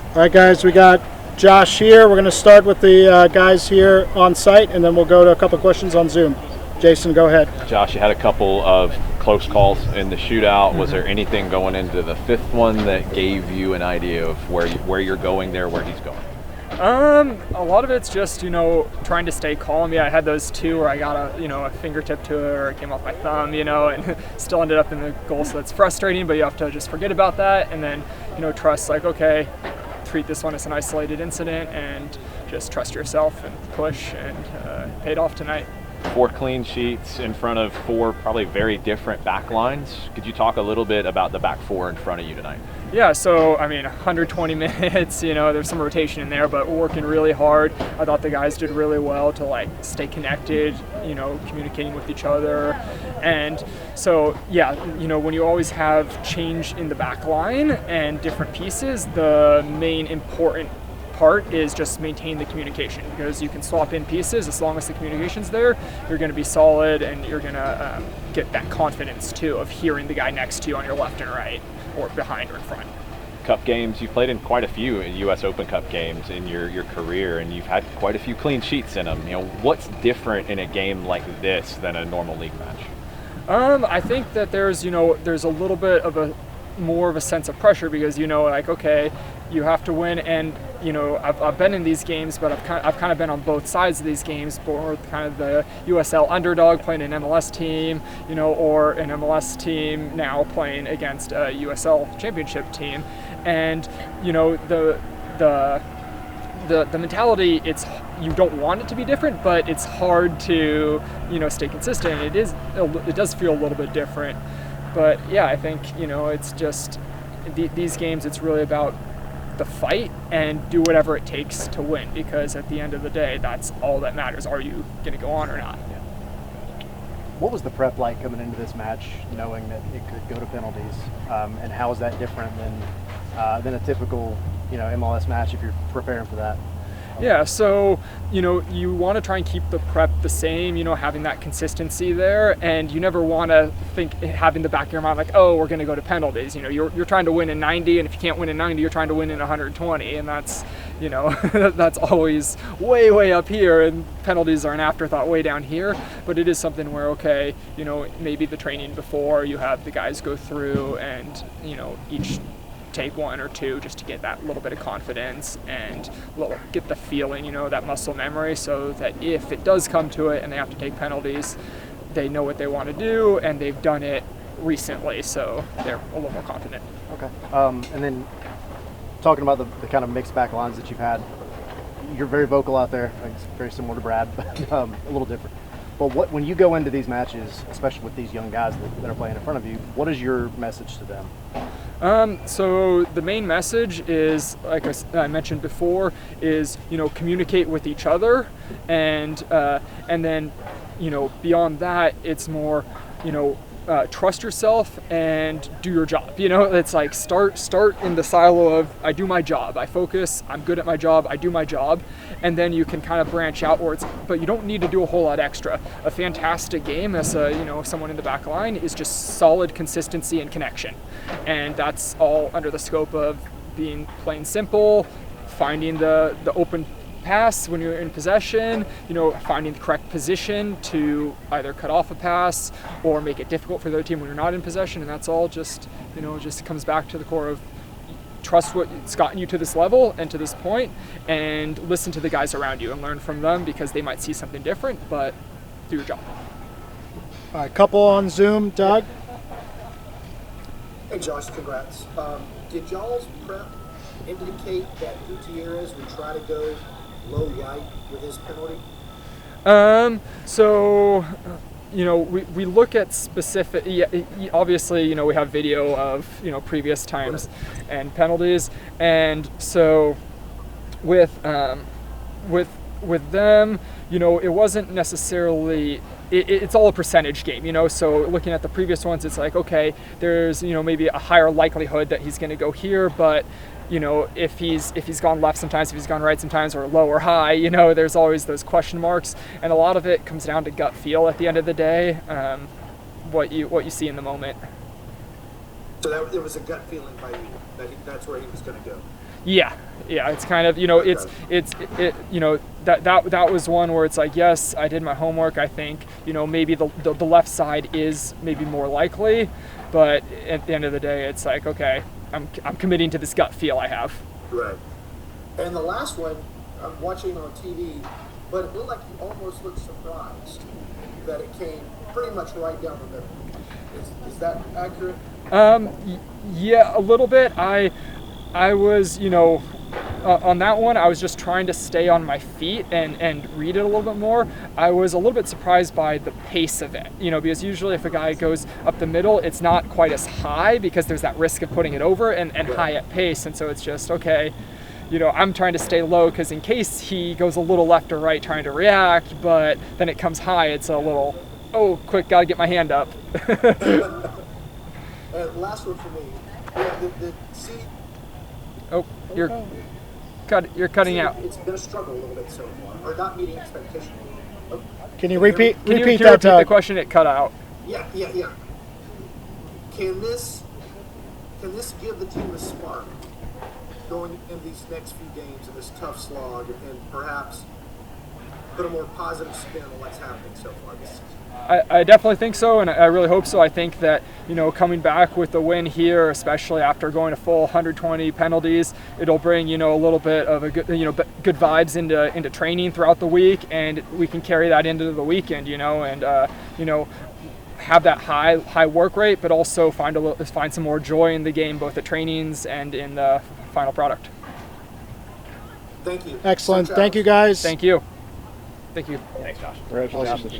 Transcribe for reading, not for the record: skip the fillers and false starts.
All right, guys, we got Josh here. We're going to start with the guys here on site, and then we'll go to a couple questions on Zoom. Jason, go ahead. Josh, you had a couple of close calls in the shootout. Was there anything going into the fifth one that gave you an idea of where you're going there, where he's going? A lot of it's just, trying to stay calm. Yeah, I had those two where I got a fingertip to it or it came off my thumb, and still ended up in the goal. So that's frustrating, but you have to just forget about that and then, trust okay, treat this one as an isolated incident and just trust yourself and push, and paid off tonight. 4 clean sheets in front of 4 probably very different back lines. Could you talk a little bit about the back 4 in front of you tonight? Yeah, so 120 minutes, there's some rotation in there, but we're working really hard. I thought the guys did really well to stay connected, communicating with each other. And so, yeah, when you always have change in the back line and different pieces, the main important part is just maintain the communication, because you can swap in pieces. As long as the communication's there, you're going to be solid, and you're going to get that confidence too of hearing the guy next to you on your left and right, or behind or in front. Cup games, you've played in quite a few U.S. Open Cup games in your career, and you've had quite a few clean sheets in them. What's different in a game like this than a normal league match? I think that there's a little bit of more of a sense of pressure, because okay, you have to win, and I've been in these games, but I've kind of been on both sides of these games, both kind of the USL underdog playing an MLS team, or an MLS team now playing against a USL championship team, and the mentality, you don't want it to be different, but it's hard to stay consistent. It does feel a little bit different, but yeah, I think it's just these games. It's really about the fight and do whatever it takes to win, because at the end of the day, that's all that matters. Are you going to go on or not? What was the prep like coming into this match, knowing that it could go to penalties, and how is that different than a typical MLS match if you're preparing for that? Yeah, so you want to try and keep the prep the same, having that consistency there, and you never want to think, having the back of your mind oh, we're going to go to penalties. You're trying to win in 90, and if you can't win in 90, you're trying to win in 120, and that's that's always way up here, and penalties are an afterthought way down here. But it is something where okay, maybe the training before, you have the guys go through and each take 1 or 2 just to get that little bit of confidence and get the feeling, that muscle memory, so that if it does come to it and they have to take penalties, they know what they want to do and they've done it recently, so they're a little more confident. Okay. And then talking about the kind of mixed back lines that you've had, you're very vocal out there. I think it's very similar to Brad, but a little different. But when you go into these matches, especially with these young guys that are playing in front of you, what is your message to them? So the main message is, like I mentioned before, is communicate with each other, and then beyond that, it's more trust yourself and do your job. It's like start in the silo of I do my job, I focus, I'm good at my job, I do my job, and then you can kind of branch outwards. But you don't need to do a whole lot extra. A fantastic game as someone in the back line is just solid consistency and connection, and that's all under the scope of being plain simple, finding the open pass when you're in possession, finding the correct position to either cut off a pass or make it difficult for the other team when you're not in possession. And that's all just comes back to the core of trust what's gotten you to this level and to this point, and listen to the guys around you and learn from them, because they might see something different, but do your job. All right, couple on Zoom. Doug? Hey Josh, congrats. Did y'all's prep indicate that Gutierrez would try to go low right with his penalty? So we look at specific. Obviously, we have video of previous times and penalties, and so with them, it wasn't necessarily. It's all a percentage game, so looking at the previous ones, it's like, okay, there's, maybe a higher likelihood that he's going to go here, but, if he's gone left sometimes, if he's gone right sometimes, or low or high, there's always those question marks, and a lot of it comes down to gut feel at the end of the day, what you see in the moment. So there was a gut feeling by you that that's where he was going to go? Yeah, it's kind of, it's that was one where it's like, yes, I did my homework. I think, maybe the left side is maybe more likely, but at the end of the day, it's like, okay, I'm committing to this gut feel I have. Right. And the last one, I'm watching on TV, but it looked like you almost looked surprised that it came pretty much right down the middle. Is that accurate? Yeah, a little bit. I was, on that one, I was just trying to stay on my feet and read it a little bit more. I was a little bit surprised by the pace of it, because usually if a guy goes up the middle, it's not quite as high because there's that risk of putting it over and high at pace. And so it's just, okay, I'm trying to stay low because in case he goes a little left or right trying to react, but then it comes high, it's a little, oh, quick, got to get my hand up. Last one for me. The seat. Oh, you're cutting out. It's been a struggle a little bit so far, or not meeting expectations. Oh, Can you repeat Can you that, repeat the Doug? question? It cut out. Yeah. Can this give the team a spark going in these next few games in this tough slog, and perhaps put a more positive spin on what's happening so far this season? I definitely think so, and I really hope so. I think that, coming back with the win here, especially after going to full 120 penalties, it'll bring, a little bit of a good, good vibes into training throughout the week, and we can carry that into the weekend, and have that high work rate, but also find some more joy in the game, both the trainings and in the final product. Thank you. Excellent. Shootout. Thank you, guys. Thank you. Thank you. Thanks, Josh. Congratulations.